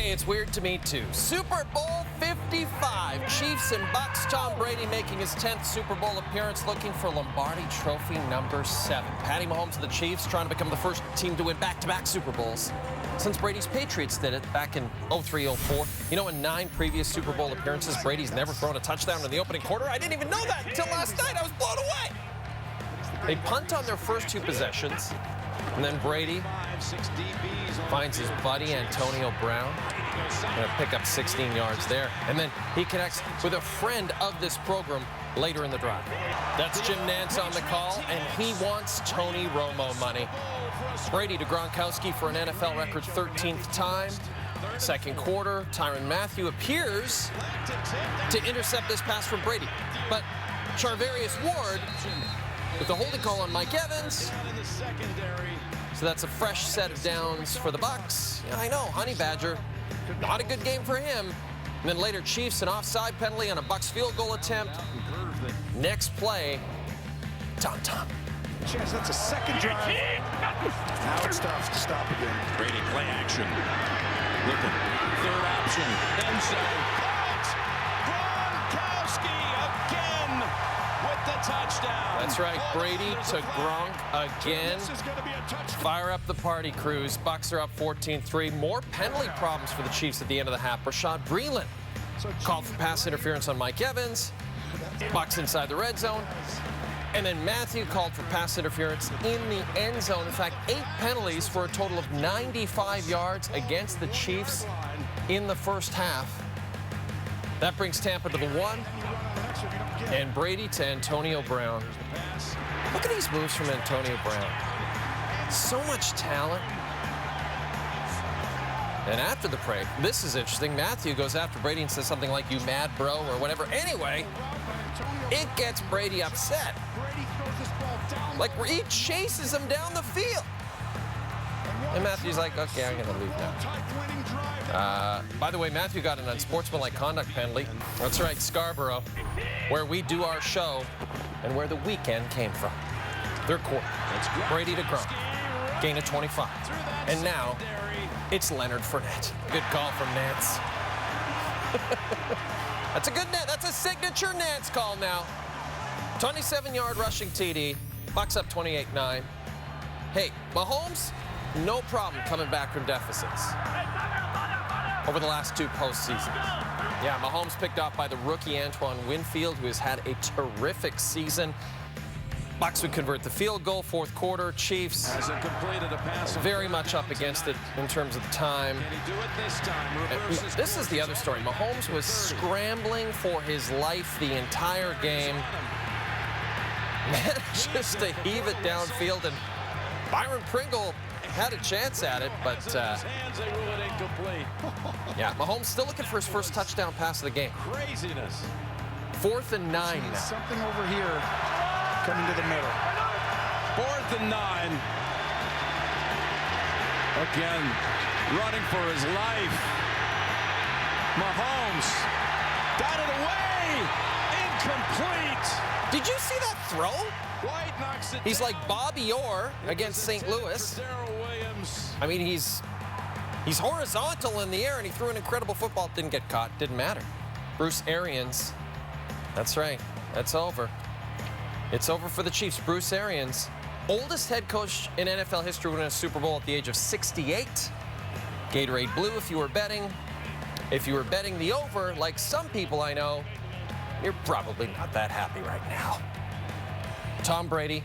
Hey, it's weird to me too. Super Bowl 55. Chiefs and Bucks. Tom Brady making his 10th Super Bowl appearance, looking for Lombardi Trophy number 7. Patty Mahomes of the Chiefs trying to become the first team to win back-to-back Super Bowls since Brady's Patriots did it back in 03-04. You know, in 9 previous Super Bowl appearances, Brady's never thrown a touchdown in the opening quarter. I didn't even know that until last night. I was blown away. They punt on their first 2 possessions, and then Brady finds his buddy Antonio Brown. Going to pick up 16 yards there. And then he connects with a friend of this program later in the drive. That's Jim Nantz on the call, and he wants Tony Romo money. Brady to Gronkowski for an NFL record 13th time. Second quarter, Tyrann Mathieu appears to intercept this pass from Brady. But Charvarius Ward with the holding call on Mike Evans. So that's a fresh set of downs for the Bucks. Yeah, I know, Honey Badger, not a good game for him. And then later, Chiefs an offside penalty on a Bucks field goal attempt. Next play, Tom. Chance, that's a second drive. Now it's tough to stop again. Brady play action. Looking, third option, end zone. Gronkowski again with the touchdown. That's right, Brady to Gronk again. Fire up the party, Cruz. Bucks are up 14-3. More penalty problems for the Chiefs at the end of the half. Rashad Breeland called for pass interference on Mike Evans. Bucks inside the red zone. And then Mathieu called for pass interference in the end zone. In fact, 8 penalties for a total of 95 yards against the Chiefs in the first half. That brings Tampa to the 1. And Brady to Antonio Brown. Look at these moves from Antonio Brown. So much talent. And after the break, this is interesting. Mathieu goes after Brady and says something like, "You mad, bro," or whatever. Anyway, it gets Brady upset. Like, he chases him down the field. And Matthew's like, "Okay, I'm going to leave now." By the way, Mathieu got an unsportsmanlike conduct penalty. That's right, Scarborough, where we do our show and where the weekend came from. Third quarter, Brady to Gronk, gain of 25. And now, it's Leonard Fournette. Good call from Nantz. That's a good net. That's a signature Nantz call now. 27-yard rushing TD. Bucks up 28-9. Hey, Mahomes, no problem coming back from deficits over the last 2 postseasons. Yeah, Mahomes picked off by the rookie Antoine Winfield, who has had a terrific season. Bucks would convert the field goal, fourth quarter. Chiefs very much up against it in terms of the time. This is the other story. Mahomes was scrambling for his life the entire game. Manages to heave it downfield, and Byron Pringle had a chance at it, but yeah, Mahomes still looking for his first touchdown pass of the game. Craziness. 4th and 9 now. Something over here coming to the middle. 4th and 9. Again, running for his life. Mahomes got it away. Incomplete. Did you see that throw? He's like Bobby Orr against St. Louis. I mean, he's horizontal in the air, and he threw an incredible football. Didn't get caught. Didn't matter. Bruce Arians. That's right. That's over. It's over for the Chiefs. Bruce Arians, oldest head coach in NFL history, win a Super Bowl at the age of 68. Gatorade Blue if you were betting. If you were betting the over, like some people I know, you're probably not that happy right now. Tom Brady,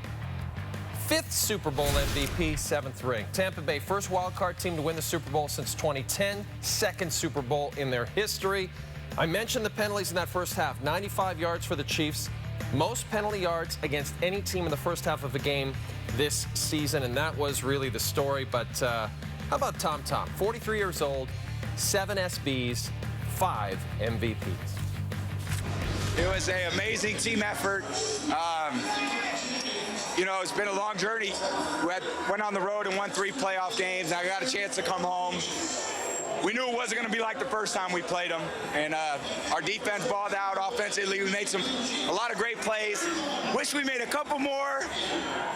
5th Super Bowl MVP, 7th ring. Tampa Bay, first wildcard team to win the Super Bowl since 2010, 2nd Super Bowl in their history. I mentioned the penalties in that first half. 95 yards for the Chiefs. Most penalty yards against any team in the first half of a game this season, and that was really the story. But how about Tom? 43 years old, 7 SBs, 5 MVPs. It was an amazing team effort. You know, it's been a long journey. We went on the road and won 3 playoff games. I got a chance to come home. we knew it wasn't going to be like the first time we played them. And our defense balled out offensively. We made a lot of great plays. Wish we made a couple more,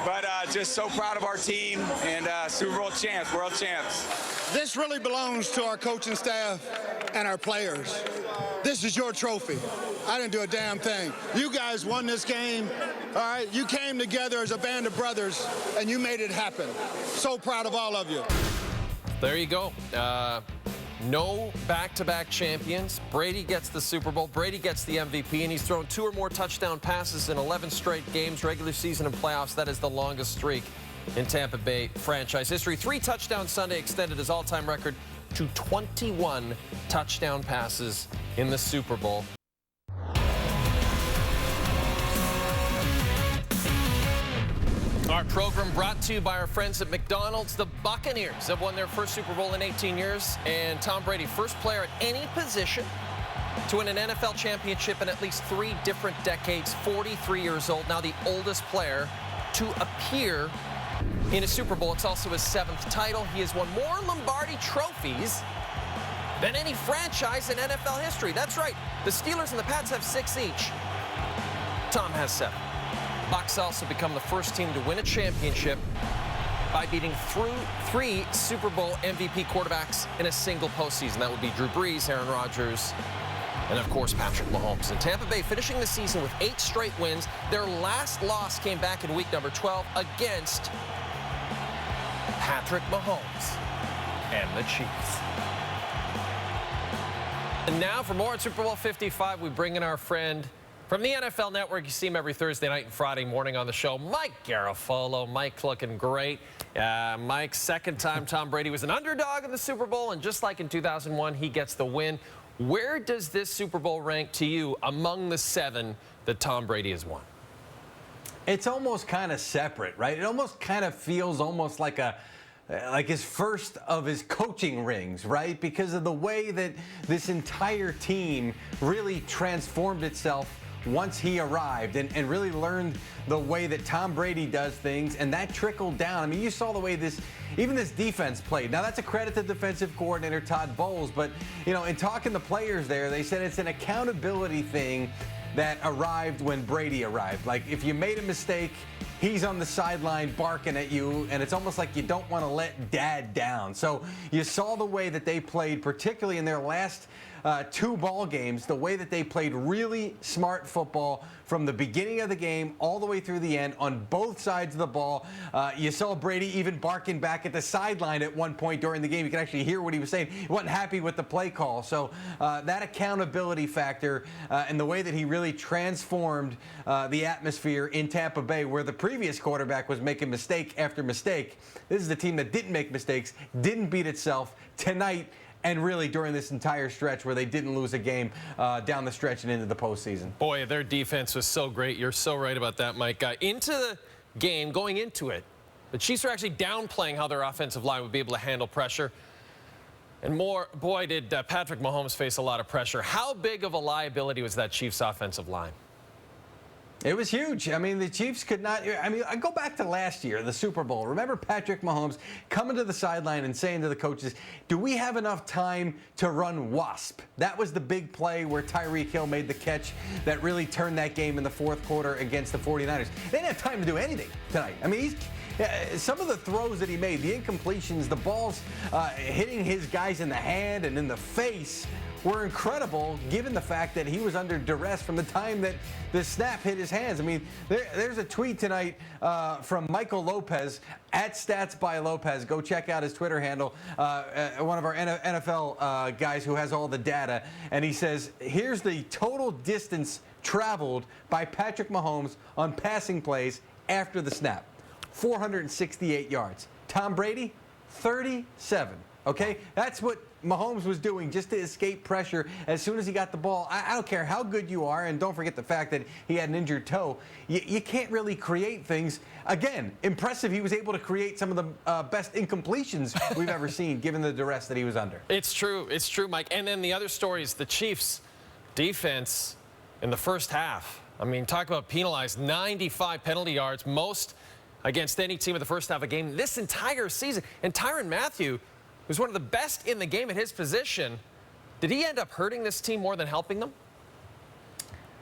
but just so proud of our team and Super Bowl champs, world champs. This really belongs to our coaching staff and our players. This is your trophy. I didn't do a damn thing. You guys won this game, all right? You came together as a band of brothers, and you made it happen. So proud of all of you. There you go. No back-to-back champions. Brady gets the Super Bowl. Brady gets the MVP, and he's thrown 2 or more touchdown passes in 11 straight games, regular season and playoffs. That is the longest streak in Tampa Bay franchise history. 3 touchdowns Sunday extended his all-time record to 21 touchdown passes in the Super Bowl. Our program brought to you by our friends at McDonald's. The Buccaneers have won their first Super Bowl in 18 years, and Tom Brady, first player at any position to win an NFL championship in at least 3 different decades, 43 years old, now the oldest player to appear in a Super Bowl. It's also his 7th title. He has won more Lombardi trophies than any franchise in NFL history. That's right. The Steelers and the Pats have 6 each. Tom has 7. Bucs also become the first team to win a championship by beating 3 Super Bowl MVP quarterbacks in a single postseason. That would be Drew Brees, Aaron Rodgers, and of course Patrick Mahomes. And Tampa Bay finishing the season with 8 straight wins. Their last loss came back in week number 12 against Patrick Mahomes and the Chiefs. And now for more on Super Bowl 55, we bring in our friend from the NFL Network. You see him every Thursday night and Friday morning on the show, Mike Garafolo. Mike looking great. Mike's second time Tom Brady was an underdog in the Super Bowl, and just like in 2001, he gets the win. Where does this Super Bowl rank to you among the 7 that Tom Brady has won? It's almost kind of separate, right? It almost kind of feels almost like his first of his coaching rings, right? Because of the way that this entire team really transformed itself once he arrived and really learned the way that Tom Brady does things, and that trickled down. I mean, you saw the way even this defense played. Now, that's a credit to defensive coordinator Todd Bowles, but, you know, in talking to players there, they said it's an accountability thing that arrived when Brady arrived. Like, if you made a mistake, he's on the sideline barking at you, and it's almost like you don't want to let Dad down. So you saw the way that they played, particularly in their last 2 ball games, the way that they played really smart football from the beginning of the game all the way through the end on both sides of the ball. You saw Brady even barking back at the sideline at one point during the game. You could actually hear what he was saying. He wasn't happy with the play call. So that accountability factor and the way that he really transformed the atmosphere in Tampa Bay, where the previous quarterback was making mistake after mistake. This is the team that didn't make mistakes, didn't beat itself tonight, and really during this entire stretch where they didn't lose a game down the stretch and into the postseason. Boy, their defense was so great. You're so right about that, Mike. Into the game, going into it, the Chiefs are actually downplaying how their offensive line would be able to handle pressure. And boy, did Patrick Mahomes face a lot of pressure. How big of a liability was that Chiefs offensive line? It was huge. I mean, the Chiefs could not. I mean, I go back to last year, the Super Bowl. Remember Patrick Mahomes coming to the sideline and saying to the coaches, do we have enough time to run WASP? That was the big play where Tyreek Hill made the catch that really turned that game in the 4th quarter against the 49ers. They didn't have time to do anything tonight. I mean, some of the throws that he made, the incompletions, the balls hitting his guys in the hand and in the face were incredible, given the fact that he was under duress from the time that the snap hit his hands. I mean, there's a tweet tonight from Michael Lopez, at Stats by Lopez. Go check out his Twitter handle, one of our NFL guys who has all the data. And he says, here's the total distance traveled by Patrick Mahomes on passing plays after the snap. 468 yards. Tom Brady, 37. Okay? That's what Mahomes was doing just to escape pressure as soon as he got the ball. I don't care how good you are, and don't forget the fact that he had an injured toe. You can't really create things. Again, impressive. He was able to create some of the best incompletions we've ever seen, given the duress that he was under. It's true. It's true, Mike. And then the other story is the Chiefs' defense in the first half. I mean, talk about penalized. 95 penalty yards, most against any team in the first half of a game this entire season. And Tyrann Mathieu who's one of the best in the game at his position, did he end up hurting this team more than helping them?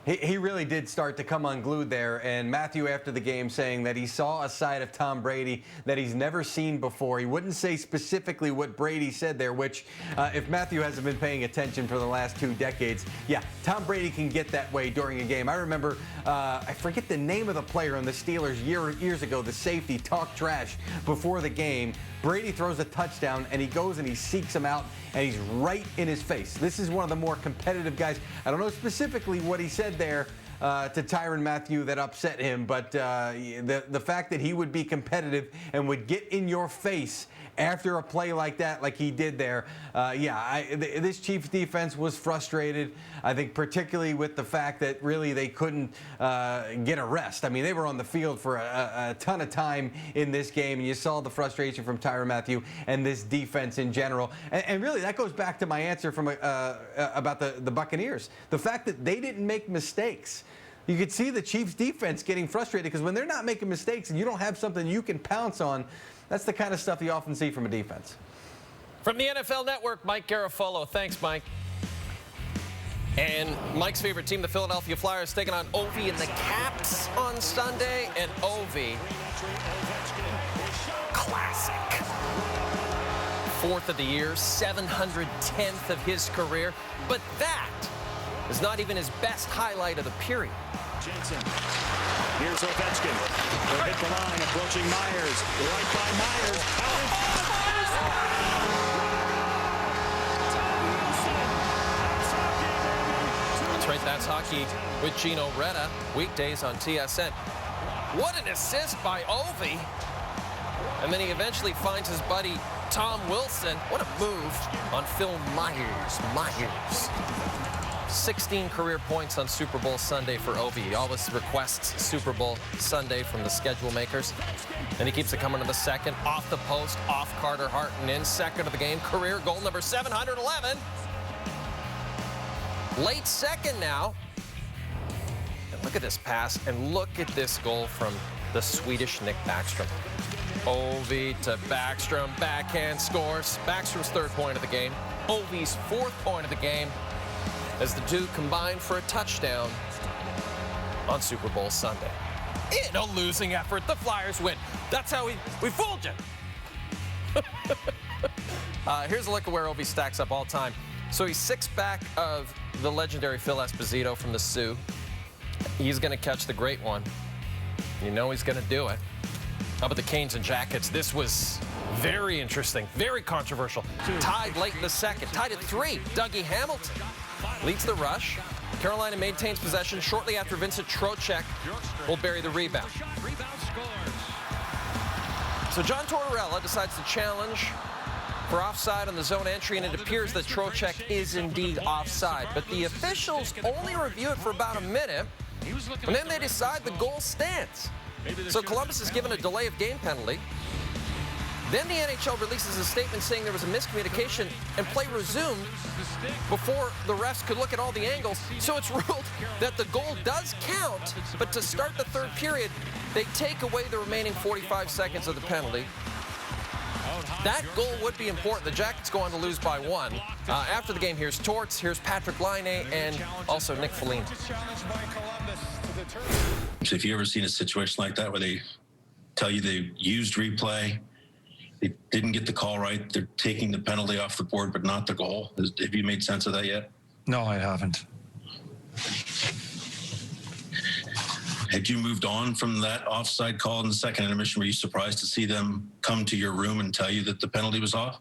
He really did start to come unglued there, and Matthew after the game saying that he saw a side of Tom Brady that he's never seen before. He wouldn't say specifically what Brady said there, which if Matthew hasn't been paying attention for the last 2 decades, yeah, Tom Brady can get that way during a game. I remember, I forget the name of the player on the Steelers years ago, the safety, talked trash before the game. Brady throws a touchdown, and he goes and he seeks him out, and he's right in his face. This is one of the more competitive guys. I don't know specifically what he said there to Tyrann Mathieu that upset him, but the fact that he would be competitive and would get in your face after a play like that, like he did there, this Chiefs defense was frustrated. I think particularly with the fact that really they couldn't get a rest. I mean, they were on the field for a ton of time in this game, and you saw the frustration from Tyrann Mathieu and this defense in general. And really, that goes back to my answer from about the Buccaneers. The fact that they didn't make mistakes. You could see the Chiefs defense getting frustrated because when they're not making mistakes and you don't have something you can pounce on, that's the kind of stuff you often see from a defense. From the NFL Network, Mike Garafolo. Thanks, Mike. And Mike's favorite team, the Philadelphia Flyers, taking on Ovi and the Caps on Sunday. And Ovi, classic. 4th of the year, 710th of his career. But that is not even his best highlight of the period. Jensen. Here's Ovechkin. They'll hit the line, approaching Myers. Right by Myers. That's right, that's hockey with Jay Onrait, weekdays on TSN. What an assist by Ovi. And then he eventually finds his buddy Tom Wilson. What a move on Phil Myers. 16 career points on Super Bowl Sunday for Ovi. He always requests Super Bowl Sunday from the schedule makers. And he keeps it coming to the second. Off the post, off Carter Hart, and in second of the game. Career goal number 711. Late second now. And look at this pass, and look at this goal from the Swedish Nick Backstrom. Ovi to Backstrom, backhand scores. Backstrom's 3rd point of the game. Ovi's 4th point of the game, as the two combine for a touchdown on Super Bowl Sunday. In a losing effort, the Flyers win. That's how we fooled you. Here's a look at where Ovi stacks up all time. So he's 6 back of the legendary Phil Esposito from the Sioux. He's going to catch the great one. You know he's going to do it. How about the Canes and Jackets? This was very interesting, very controversial. Tied late in the second. Tied at 3. Dougie Hamilton leads the rush. Carolina maintains possession shortly after Vincent Trocheck will bury the rebound. So John Tortorella decides to challenge for offside on the zone entry, and it appears that Trocheck is indeed offside. But the officials only review it for about a minute, and then they decide the goal stands. So Columbus is given a delay of game penalty. Then the NHL releases a statement saying there was a miscommunication and play resumed before the refs could look at all the angles. So it's ruled that the goal does count, but to start the 3rd period, they take away the remaining 45 seconds of the penalty. That goal would be important. The Jackets go on to lose by 1. After the game, here's Torts, here's Patrick Laine, and also Nick Foligno. Have you ever seen a situation like that where they tell you they used replay, they didn't get the call right, they're taking the penalty off the board but not the goal? Have you made sense of that yet? No, I haven't. Had you moved on from that offside call in the second intermission? Were you surprised to see them come to your room and tell you that the penalty was off?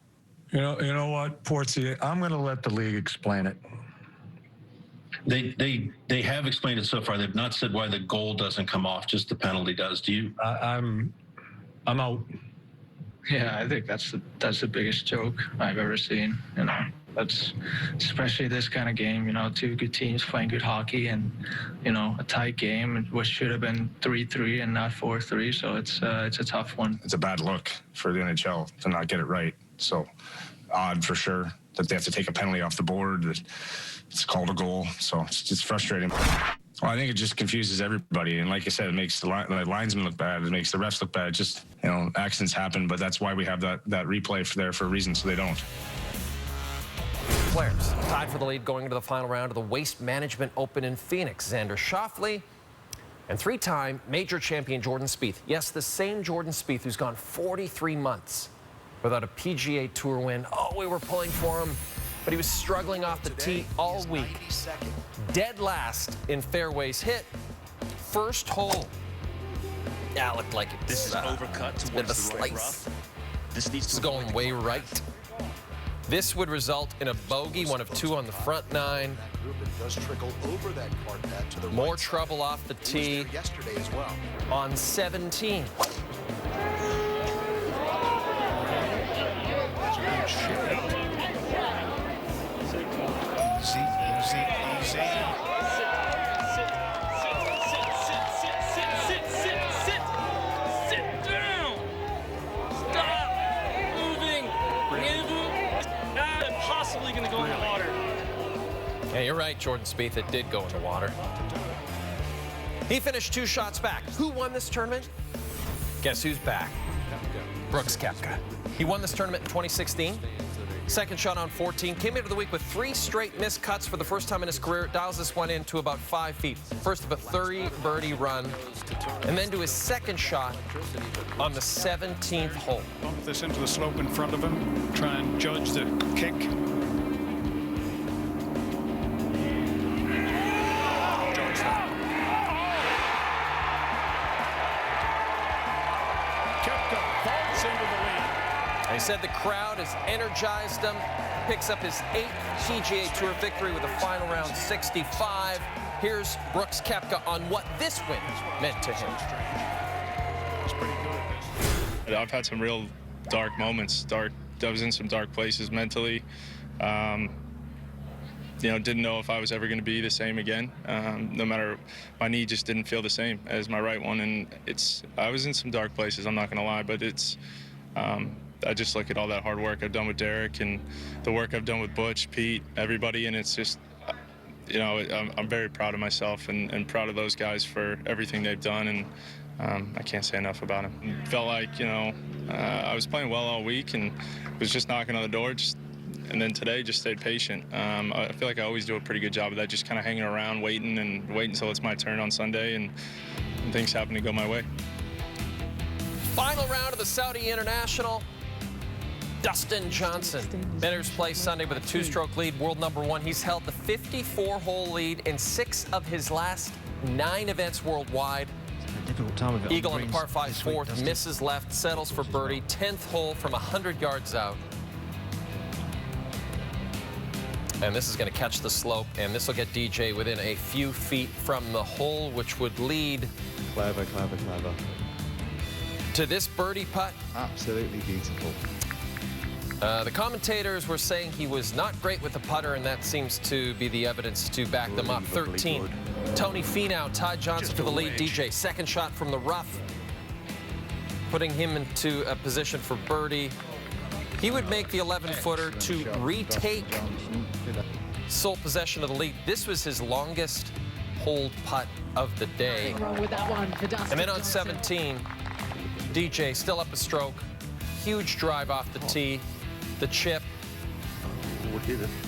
You know what, Portsy, I'm going to let the league explain it. They have explained it so far. They've not said why the goal doesn't come off, just the penalty does. Do you? I'm out. Yeah, I think that's the biggest joke I've ever seen. You know, that's especially this kind of game. You know, 2 good teams playing good hockey, and you know, a tight game, which should have been 3-3 and not 4-3. So it's a tough one. It's a bad look for the NHL to not get it right. So odd for sure that they have to take a penalty off the board. It's called a goal, so it's just frustrating. Well, I think it just confuses everybody. And like I said, it makes the linesmen look bad. It makes the refs look bad. Just, accidents happen, but that's why we have that replay there for a reason, so they don't. Players tied for the lead going into the final round of the Waste Management Open in Phoenix. Xander Schauffele and three-time major champion Jordan Spieth. Yes, the same Jordan Spieth who's gone 43 months without a PGA Tour win. Oh, we were pulling for him, but he was struggling off the tee all week. Dead last in fairways hit. First hole. Yeah, it looked like it. This is overcut towards the right rough. This needs to going way right. This would result in a bogey, one of two on the front nine. More trouble off the tee on 17. Easy. Sit down. Stop moving. Not possibly going to go in the water. Yeah, you're right, Jordan Spieth. It did go in the water. He finished 2 shots back. Who won this tournament? Guess who's back? Brooks Koepka. He won this tournament in 2016. Second shot on 14. Came into the week with 3 straight missed cuts for the first time in his career. Dials this one in to about 5 feet. First of a 30 birdie run. And then to his second shot on the 17th hole. Bump this into the slope in front of him. Try and judge the kick. He said the crowd has energized him. Picks up his 8th PGA Tour victory with a final round 65. Here's Brooks Koepka on what this win meant to him. I've had some real dark moments. I was in some dark places mentally. Didn't know if I was ever going to be the same again. No matter, my knee just didn't feel the same as my right one, and I was in some dark places. I'm not going to lie, but I just look at all that hard work I've done with Derek and the work I've done with Butch, Pete, everybody, and it's just, I'm very proud of myself and proud of those guys for everything they've done, and I can't say enough about them. It felt like, I was playing well all week and was just knocking on the door, and then today just stayed patient. I feel like I always do a pretty good job of that, just kind of hanging around, waiting until it's my turn on Sunday, and things happen to go my way. Final round of the Saudi International. Dustin Johnson enters play Sunday with a 2-stroke lead, world #1. He's held the 54-hole lead in 6 of his last 9 events worldwide. Eagle on the par 5 4th, misses left, settles for birdie. 10th hole from 100 yards out. And this is going to catch the slope, and this will get DJ within a few feet from the hole, which would lead Clever. to this birdie putt. Absolutely beautiful. The commentators were saying he was not great with the putter, and that seems to be the evidence to back them up. 13. Tony Finau tied Johnson for the lead. DJ, second shot from the rough, putting him into a position for birdie. He would make the 11-footer to retake sole possession of the lead. This was his longest hold putt of the day. And then on 17, DJ still up a stroke. Huge drive off the tee. The chip.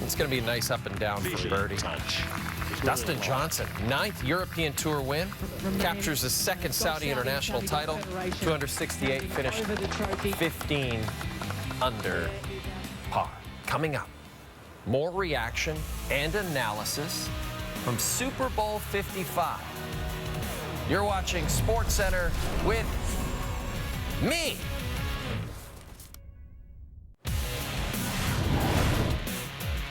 It's going to be a nice up and down for birdie. Dustin Johnson, 9th European Tour win, captures his 2nd Saudi International title. 268, finished 15 under par. Coming up, more reaction and analysis from Super Bowl 55. You're watching SportsCenter with me.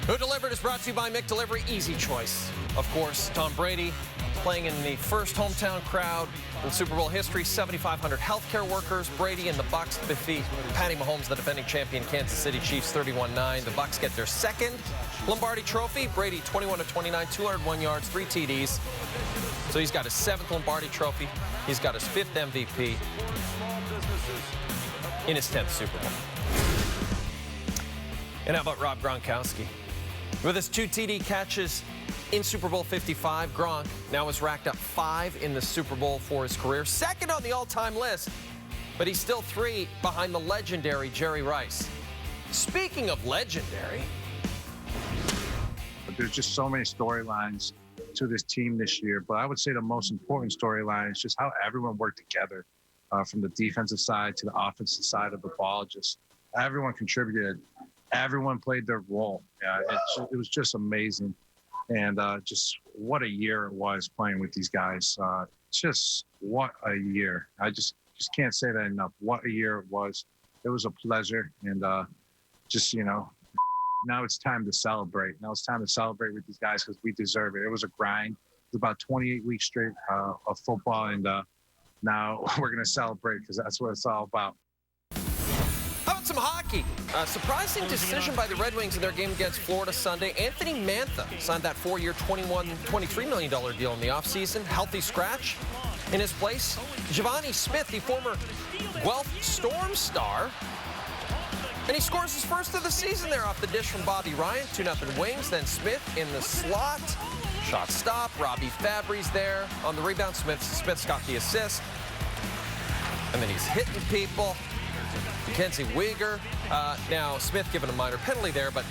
Who Delivered is brought to you by McDelivery. Easy choice. Of course, Tom Brady playing in the first hometown crowd in Super Bowl history. 7,500 healthcare workers. Brady and the Bucs defeat Patty Mahomes, the defending champion Kansas City Chiefs, 31-9. The Bucs get their 2nd Lombardi Trophy. Brady 21-29, 201 yards, 3 TDs. So he's got his 7th Lombardi Trophy. He's got his 5th MVP in his 10th Super Bowl. And how about Rob Gronkowski? With his 2 TD catches in Super Bowl 55. Gronk now has racked up 5 in the Super Bowl for his career. Second on the all-time list, but he's still 3 behind the legendary Jerry Rice. Speaking of legendary, there's just so many storylines to this team this year, but I would say the most important storyline is just how everyone worked together, from the defensive side to the offensive side of the ball. Just everyone contributed. Everyone played their role. It was just amazing. And just what a year it was playing with these guys. Just what a year. I just can't say that enough. What a year it was. It was a pleasure. And just, now it's time to celebrate. Now it's time to celebrate with these guys because we deserve it. It was a grind. It was about 28 weeks straight of football. And now we're going to celebrate because that's what it's all about. How about some hockey? A surprising decision by the Red Wings in their game against Florida Sunday. Anthony Mantha signed that 4-year, $23 million deal in the offseason. Healthy scratch. In his place, Giovanni Smith, the former Guelph Storm star. And he scores his first of the season there off the dish from Bobby Ryan. 2-0 Wings. Then Smith in the slot. Shot stop. Robbie Fabry's there. On the rebound, Smith's got the assist. And then he's hitting people. Mackenzie Weegar. Now, Smith given a minor penalty there, but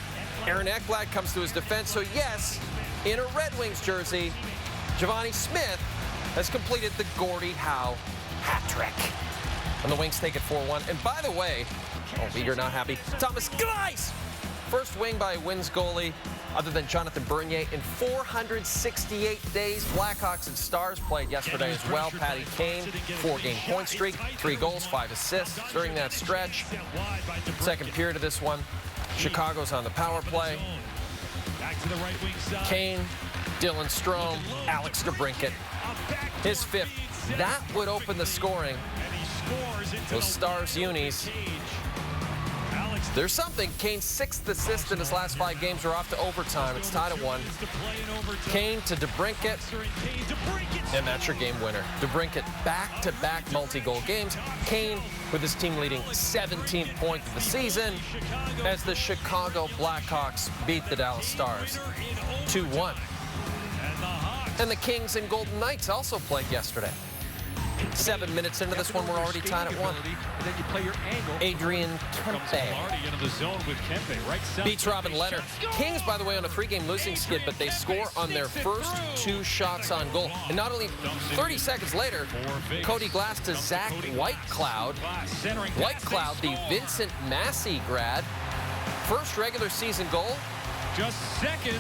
Aaron Ekblad comes to his defense. So, yes, in a Red Wings jersey, Giovanni Smith has completed the Gordie Howe hat trick. And the Wings take it 4-1. And by the way, Weegar not happy. Thomas Gleis, first wing by a Wings goalie other than Jonathan Bernier in 468 days. Blackhawks and Stars played yesterday as well. Patty Kane, 4-game point streak, 3 goals, 5 assists during that stretch. Second period of this one, Chicago's on the power play. Kane, Dylan Strome, Alex DeBrincat, his 5th. That would open the scoring. Those Stars unis. There's something. Kane's 6th assist in his last 5 games are off to overtime. It's tied at 1. Kane to DeBrincat, and that's your game winner. DeBrincat back-to-back multi-goal games. Kane with his team leading 17th point of the season as the Chicago Blackhawks beat the Dallas Stars 2-1. And the Kings and Golden Knights also played yesterday. 7 minutes into this one, we're already tied at 1. Adrian Kempe beats Robin Lehner. Kings, by the way, on a 3-game losing skid, but they score on their first 2 shots on goal. And not only 30 seconds later, Cody Glass to Zach Whitecloud. Whitecloud, the Vincent Massey grad, first regular season goal.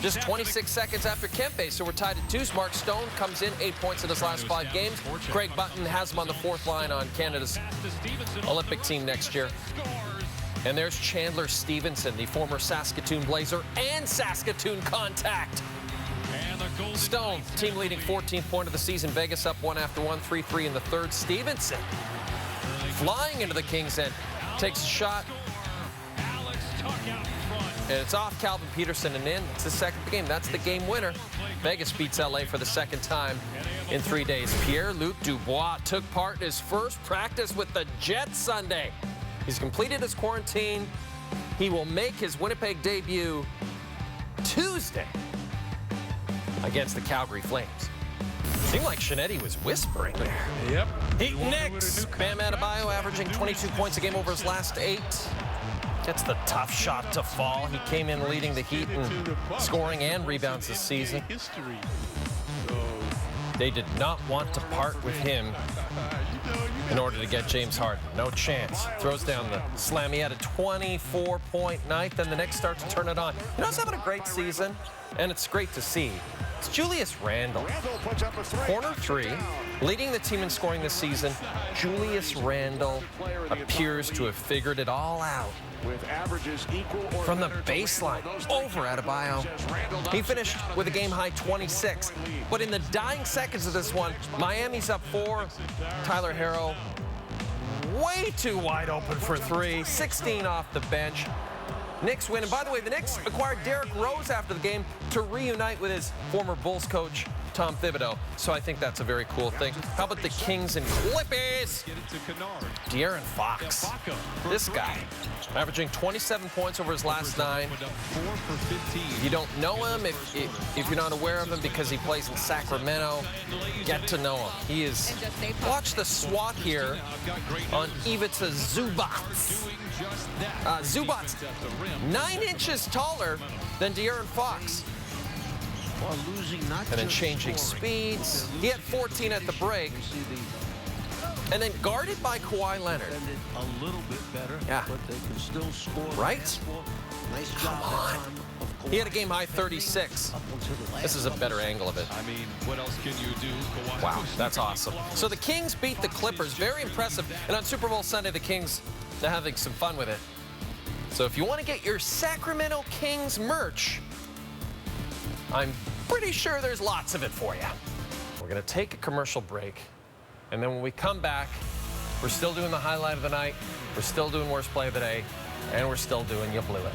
Just 26 seconds after Kempe, so we're tied at 2. Mark Stone comes in 8 points in his last 5 games. Craig Button has him on the 4th line on Canada's Olympic team next year. And there's Chandler Stevenson, the former Saskatoon Blazer and Saskatoon Contact. Stone, team leading 14th point of the season. Vegas up 1 after 1, 3-3 in the 3rd. Stevenson flying into the Kings' end, takes a shot. And it's off Calvin Peterson and in. It's the 2nd game. That's the game winner. Vegas beats LA for the 2nd time in 3 days. Pierre-Luc Dubois took part in his first practice with the Jets Sunday. He's completed his quarantine. He will make his Winnipeg debut Tuesday against the Calgary Flames. Seemed like Shinetti was whispering there. Yep. Heat Knicks. Bam Adebayo averaging 22 points a game over his last 8. Gets the tough shot to fall. He came in leading the Heat in scoring and rebounds this season. They did not want to part with him in order to get James Harden. No chance. Throws down the slam. He had a 24-point night. Then the Knicks start to turn it on. You know, he's having a great season, and it's great to see. It's Julius Randle. Corner 3, leading the team in scoring this season. Julius Randle appears to have figured it all out. From the baseline, over Adebayo. He finished with a game-high 26. But in the dying seconds of this one, Miami's up 4. Tyler Herro, way too wide open for 3. 16 off the bench. Knicks win. And by the way, the Knicks acquired Derrick Rose after the game to reunite with his former Bulls coach, Tom Thibodeau, so I think that's a very cool thing. How about the Kings and Clippers? De'Aaron Fox. This guy, averaging 27 points over his last 9. You don't know him if you're not aware of him because he plays in Sacramento. Get to know him. He is. Watch the swat here on Ivica Zubac. Zubac's 9 inches taller than De'Aaron Fox. And then changing speeds. He had 14 at the break. And then guarded by Kawhi Leonard. Yeah. Right? Come on. He had a game-high 36. This is a better angle of it. I mean, what else can you do? Wow, that's awesome. So the Kings beat the Clippers. Very impressive. And on Super Bowl Sunday, the Kings are having some fun with it. So if you want to get your Sacramento Kings merch, I'm pretty sure there's lots of it for you. We're going to take a commercial break. And then when we come back, we're still doing the highlight of the night. We're still doing worst play of the day. And we're still doing You Blew It.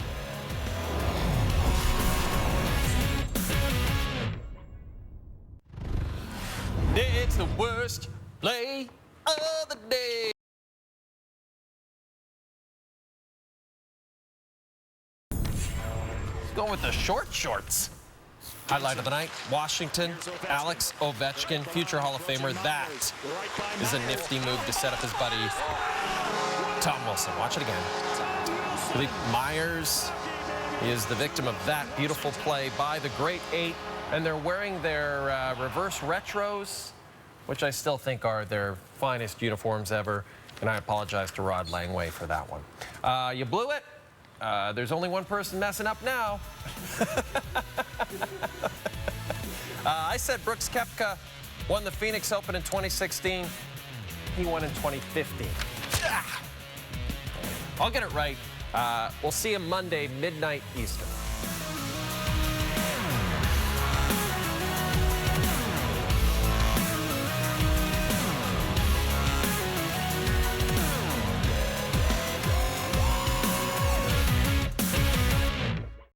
It's the worst play of the day. Let's go with the short shorts. Highlight of the night, Washington, Alex Ovechkin, future Hall of Famer. That is a nifty move to set up his buddy, Tom Wilson. Watch it again. Philippe Myers is the victim of that beautiful play by the Great Eight. And they're wearing their reverse retros, which I still think are their finest uniforms ever. And I apologize to Rod Langway for that one. You blew it. There's only one person messing up now. I said Brooks Koepka won the Phoenix Open in 2016. He won in 2015. I'll get it right. We'll see him Monday, midnight Eastern.